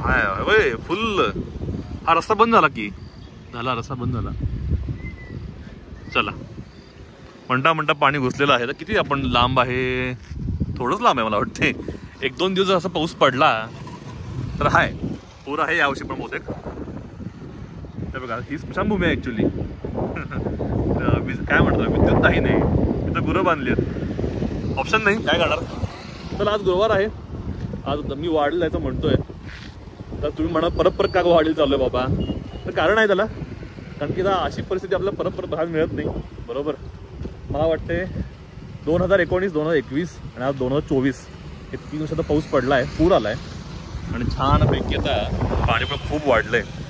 हाय फुल. हा रस्ता बंद झाला की झाला, रस्ता बंद झाला. चला, म्हणता म्हणता पाणी घुसलेलं आहे. तर किती आपण लांब आहे, थोडंच लांब आहे मला वाटते. 1-2 दिवस असा पाऊस पडला तर हाय पूर आहे यावर्षी पण बहुतेक. हे बघा, ही स्मशानभूमी आहे ॲक्च्युली. काय म्हणतात, विद्युत काही नाही, तिथं गुरं बांधली आहेत, ऑप्शन नाही, काय करणार. तर आज गुरुवार आहे, आज मी वाढीला जायचं म्हणतोय. तर तुम्ही म्हणा परत परत का वाढीला चालू आहे बाबा, तर कारण आहे त्याला. कारण की अशी परिस्थिती आपल्याला परत परत पाहायला मिळत नाही. बरोबर, मला वाटते 2019, 2021 आणि आज 2024 हे 3 वर्षाचा पाऊस पडला आहे, पूर आला आहे आणि छानपैकी आता पाणी पण खूप वाढलं आहे.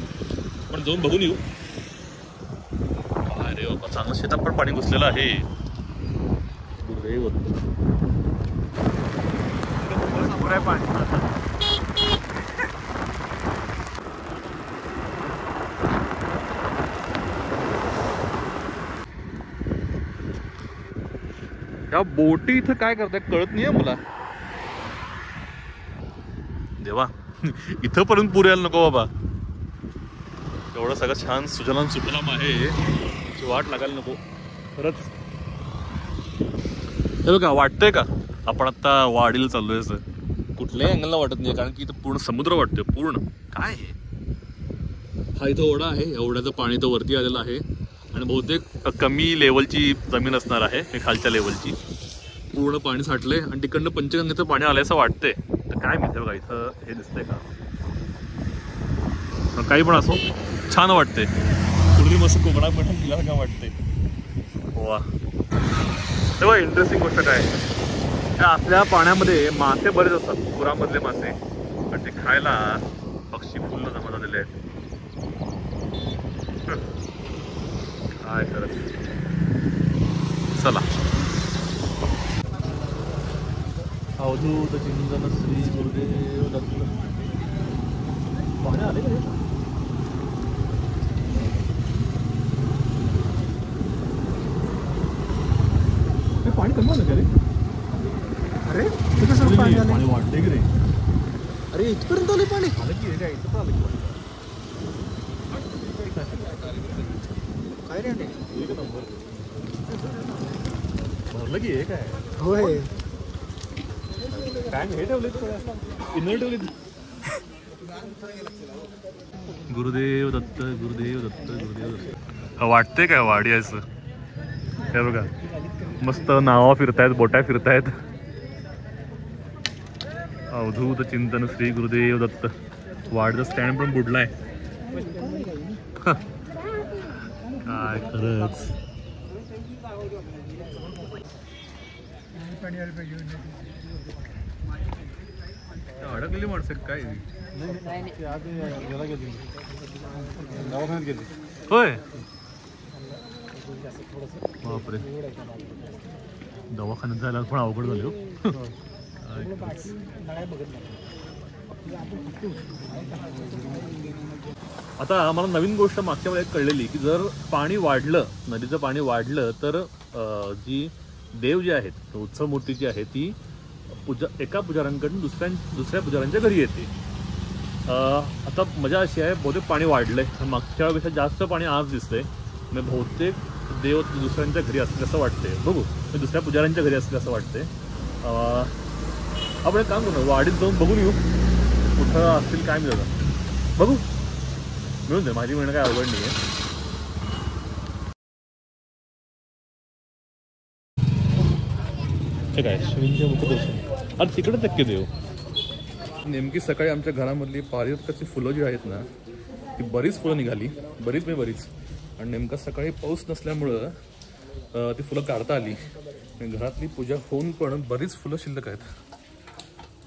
पण जाऊन बघून येऊ. अरे बाबा, चांगलं शेतात पण पाणी घुसलेलं आहे. दुर्दैव पाणी. या बोटी इथं काय करताय कळत नाहीये मला. देवा, इथं पर्यंत पूर यायला नको बाबा. एवढं सगळं छान सुजलाम सुफलाम आहे, वाट लागायला नको खरंच. हे बघा, वाटतंय का आपण आता वाडीला चाललोय असं? कुठल्याही अँगलला वाटत नाही, कारण की इथं पूर्ण समुद्र वाटतोय. पूर्ण काय आहे हा, इथं ओढा आहे, या ओढ्याचं पाणी इथं वरती आलेलं आहे आणि बहुतेक कमी लेवलची जमीन असणार आहे, खालच्या लेवलची. पूर्ण पाणी साठलंय आणि तिकडनं पंचगंगेचं पाणी आलंय असं वाटतंय. तर काय माहिती बघा, इथं हे दिसतंय का, काही पण असो छान वाटतंय. कुठली मस्त कोंबडा पण तिला काय वाटतंय. वा, तेव्हा इंटरेस्टिंग गोष्ट काय, या असल्या पाण्यामध्ये मासे बरेच असतात, पुरामधले मासे, पण ते खायला पक्षी फुल जमा झालेले आहेत. काय करत. चला, अवधूत चिंतन श्री गुरुदेव दत्त. पाणी आले का रे? पाणी कमी आलं का रे? अरे कसं पाणी आलं? पाणी वाढले की रे? अरे इथपर्यंत आले पाणी? आलं की रे, इथं आलं की काय रे? एक नंबर भरलं की. हे काय होय, टँक हे ठेवले, इनर ठेवले. गुरुदेव दत्त, गुरुदेव दत्त, गुरुदेव दत्त. वाटते काय वाडी असं? हे बघा, मस्त नावा फिरतायत, बोटा फिरतायत. अवधूत चिंतन श्री गुरुदेव दत्त. वाडीचा स्टँड पण बुडलाय. काय खरंच. अडकलेली माणसं काय दवाखान्यात गेली. होय, बापरे, दवाखान्यात जायला पण अवघड झाले हो. आता मला नवीन गोष्ट मागच्या वेळेस कळलेली की जर पाणी वाढलं, नदीचं पाणी वाढलं तर जी देव जे आहेत, उत्सव मूर्ती जी आहे ती एका पुजाऱ्यांकडून दुसऱ्या पुजाऱ्यांच्या घरी येते. आता मजा अशी आहे, बहुतेक पाणी वाढलंय, मागच्या वेळेपेक्षा जास्त पाणी आज दिसतंय. म्हणजे बहुतेक देव दुसऱ्यांच्या घरी असतील असं वाटतंय. बघू, दुसऱ्या पुजाऱ्यांच्या घरी असतील असं वाटतंय. आपण एक काम करू, वाडीत जाऊन बघून येऊ कुठं असतील काय मिळतं. बघू, मिळून दे, माझी मिळणं काय अवघड नाही आहे. ठीक आहे, शिवच्या मुखदर्शन. अरे तिकडे नक्की देऊ. नेमकी सकाळी आमच्या घरामधली पारिजातकाची फुलं जी आहेत ना, ती बरीच फुलं निघाली, बरीच. आणि नेमका सकाळी पाऊस नसल्यामुळं ती फुलं काढता आली. घरातली पूजा होऊन पण बरीच फुलं शिल्लक आहेत,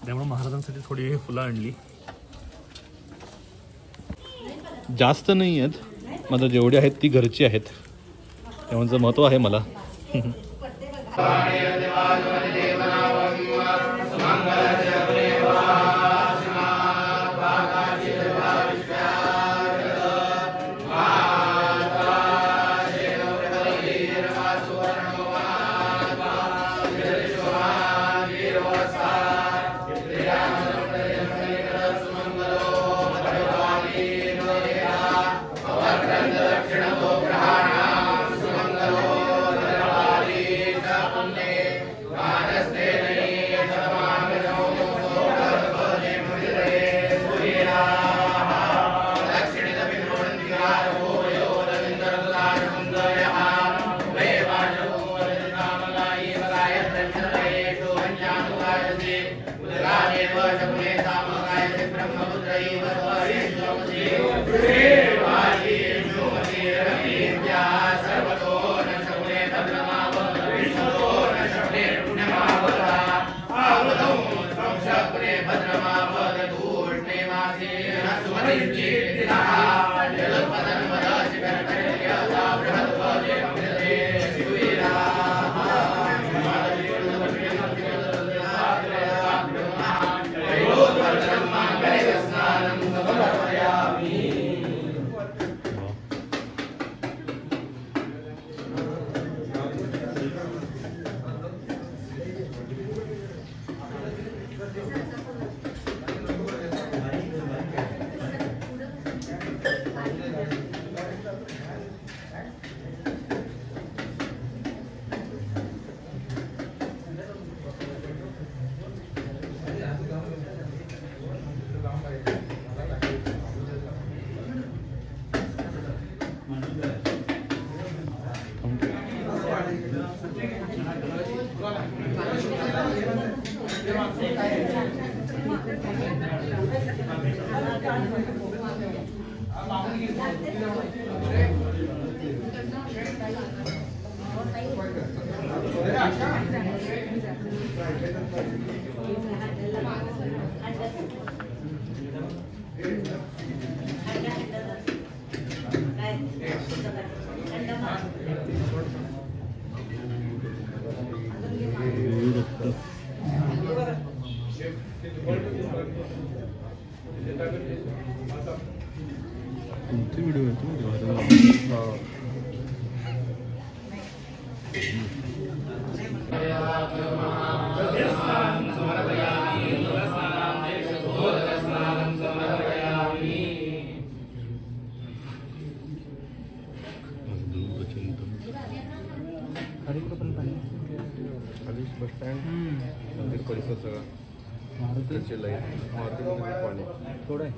त्यामुळे महाराजांसाठी थोडी फुलं आणली. जास्त नाही आहेत, मात्र जेवढी आहेत ती घरची आहेत, त्यामुळे महत्त्व आहे मला. कोणती व्हिडिओ आहे तू बस स्टँड मंदिर परिसर सगळा मारुतीची लाईट मारुतीमध्ये पाणी थोडं आहे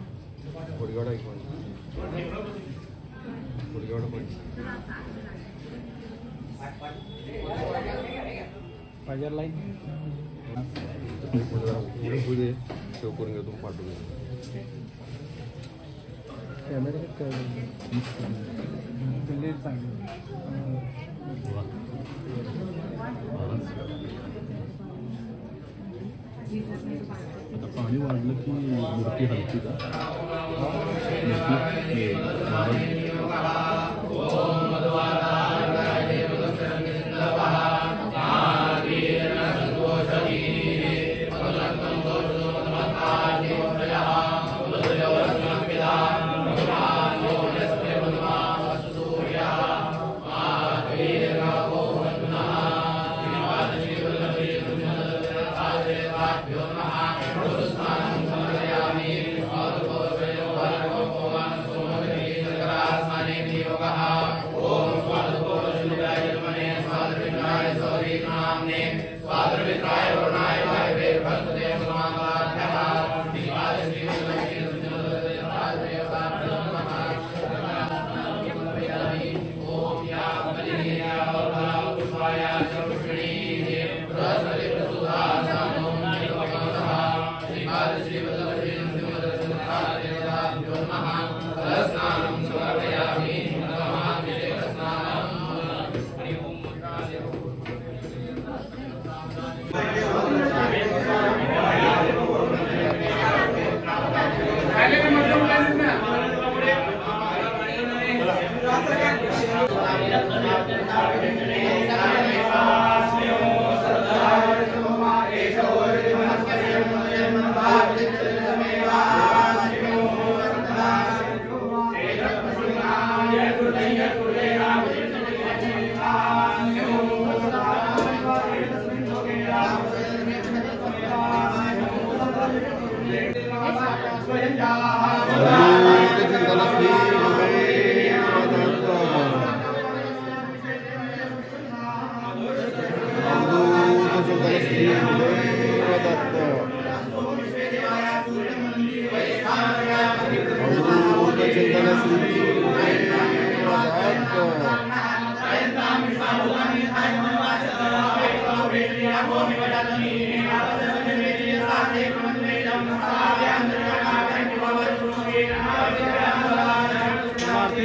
कोडगावडा एक पाणी कोडगावडा पाणी बाजार लाईन पुढे सेव करून घेतो पाठवून कॅमेरा चांगली आता पाणी वाढलं की मूर्ती हलती का Amen.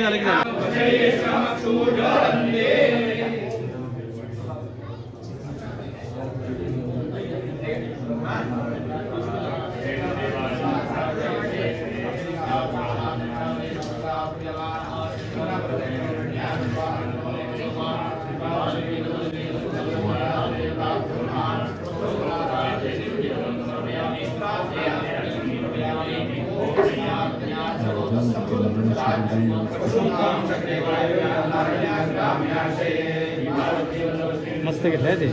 झालं की झालं. मस्त घेतलंय ते.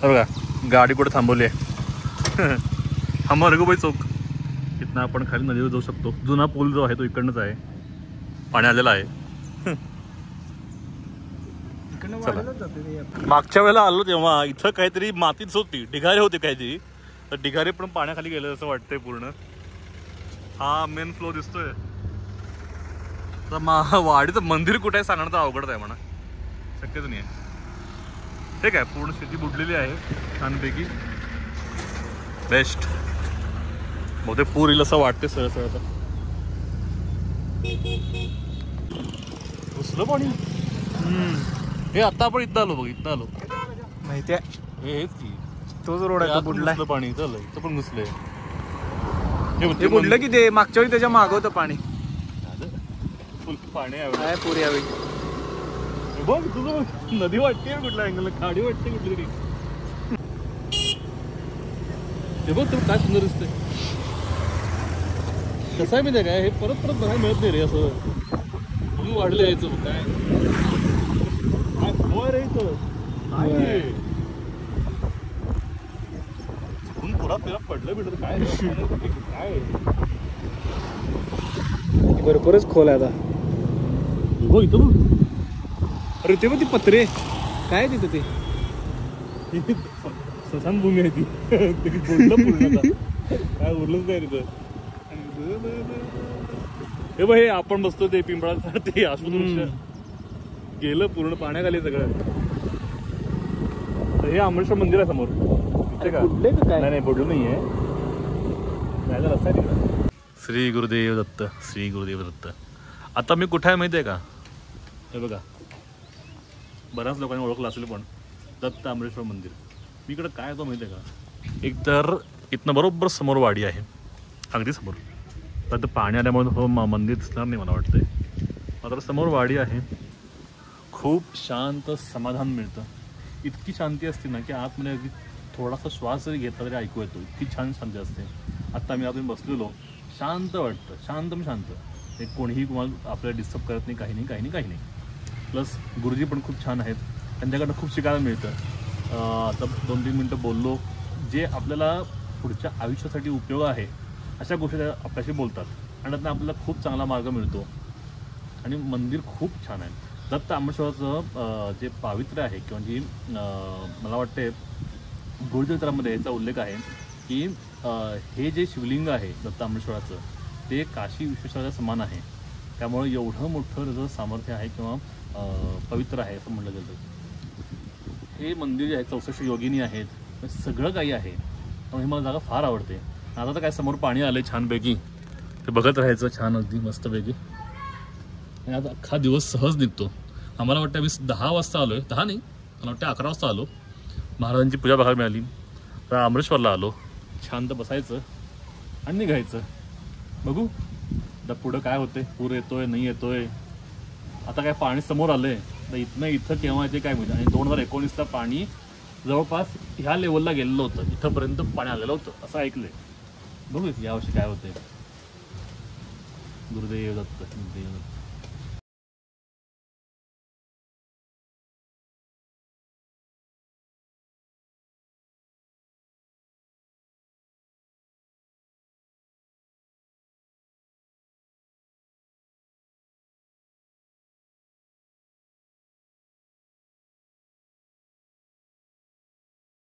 बघा गाडी कुठे थांबवली आहे. हमरगोबाई चौक. इथनं आपण खाली नदीवर जाऊ शकतो. जुना पूल जो आहे तो इकडनंच आहे, पाणी आलेला आहे. मागच्या वेळेला आलो तेव्हा इथं काहीतरी मातीच होती, ढिगारे होते काहीतरी, तर ढिगारे पण पाण्याखाली गेले असं वाटतंय पूर्ण. हा मेन फ्लो दिसतोय. तर वाडीचं मंदिर कुठे आहे सांगणं तर अवघडच आहे म्हणा, शक्यच नाही आहे. ठीक आहे, पूर्ण स्थिती बुडलेली आहे छानपैकी. बेस्ट. बहुतेक पूर येईल असं वाटते सरळ सरळ. आता घुसलं पाणी. हे आता आपण इथं आलो बघ, इथं आलो माहिती आहे. हेच की तोच रोड आहे. बुडलाय पाणी. चल इथं पण घुसलंय. हे बुडलं की ते मागच्या वेळी त्याच्या मागं होतं पाणी. फुल पाणी आहे पूर यावेळी. बघ तुझं नदी वाटते कुठल्या अँगल, खाडी वाटते कुठली तरी. ते बघ तुला काय सुंदर दिसतंय. कसं आहे माहिती काय, हे परत परत बघायला मिळत नाही रे असं. म्हणून वाढलं यायचं काय रे इथं पुरा फिरा पडलं बिडलं काय काय. भरपूरच खोल आहे आता. हो इथं बघ. अरे ते बघ ती पत्रे काय तिथं ते ससानभूमी आहे ती. पूर्ण काय उरलंच नाही तिथं. हे बघ, हे आपण बसतो ते पिंपळाचं ते आश्वत गेलं पूर्ण पाण्याखाली सगळं. हे अमृतसर मंदिर आहे समोर. नाही बुडलं नाहीये. जायला रस्ता आहे तिकडं. श्री गुरुदेव दत्त, श्री गुरुदेव दत्त. आता मी कुठे आहे माहिती आहे का, हे बघा बऱ्याच लोकांनी ओळखलं असेल पण दत्त अमृतसर मंदिर. मी इकडं काय तो माहिती आहे का, एक तर इथनं बरोबर समोर वाडी आहे, अगदी समोर. तर पाणी आल्यामुळे हो मंदिर दिसणार नाही मला वाटतंय. मात्र समोर वाडी आहे. खूप शांत समाधान मिळतं. इतकी शांती असते ना की आतमध्ये अगदी थोडासा श्वास जरी घेतला तरी ऐकू येतो. इतकी छान शांती असते. आत्ता मी आपण बसलेलो, शांत वाटतं. शांत हे कोणीही तुम्हाला आपल्याला डिस्टर्ब करत नाही, काही नाही काही नाही काही नाही. प्लस गुरुजी पण खूप छान आहेत, त्यांच्याकडनं खूप शिकायला मिळतं. आता 2-3 मिनटं बोललो, जे आपल्याला पुढच्या आयुष्यासाठी उपयोग आहे अशा गोष्टी आपल्याशी बोलतात आणि त्यातनं आपल्याला खूप चांगला मार्ग मिळतो. आणि मंदिर खूप छान आहे. दत्त अमृतसराचं जे पावित्र्य आहे किंवा जी मला वाटते गुरुचरित्रामध्ये याचा उल्लेख आहे की हे जे शिवलिंग आहे दत्त अमृतसराचं ते काशी विश्वेश्वराच्या समान आहे. त्यामुळे एवढं मोठं त्याचं सामर्थ्य आहे किंवा पवित्र आहे असं म्हटलं जातं. हे मंदिर जे आहे 64 योगिनी आहेत, सगळं काही आहे. त्यामुळे ही मला जागा फार आवडते. आता तर काय समोर पाणी आलं छानपैकी. ते बघत राहायचं छान अगदी मस्तपैकी. आणि आता अख्खा दिवस सहज निघतो. आम्हाला वाटतं आम्ही 10 वाजता आलो आहे, 10 नाही मला वाटतं 11 वाजता आलो. महाराजांची पूजा बघायला मिळाली. तर अमरेश्वरला आलो, शांत बसायचं आणि निघायचं. बघू आता पुढं काय होते, पूर येतोय नाही येतोय. आता काय पाणी समोर आलंय तर इथं केव्हा येते काय माहिती. आणि 2019ला पाणी जवळपास ह्या लेवलला गेलेलं होतं, इथंपर्यंत पाणी आलेलं होतं असं ऐकलंय. बघू यावर्षी काय होतंय. गुरुदेव दत्त.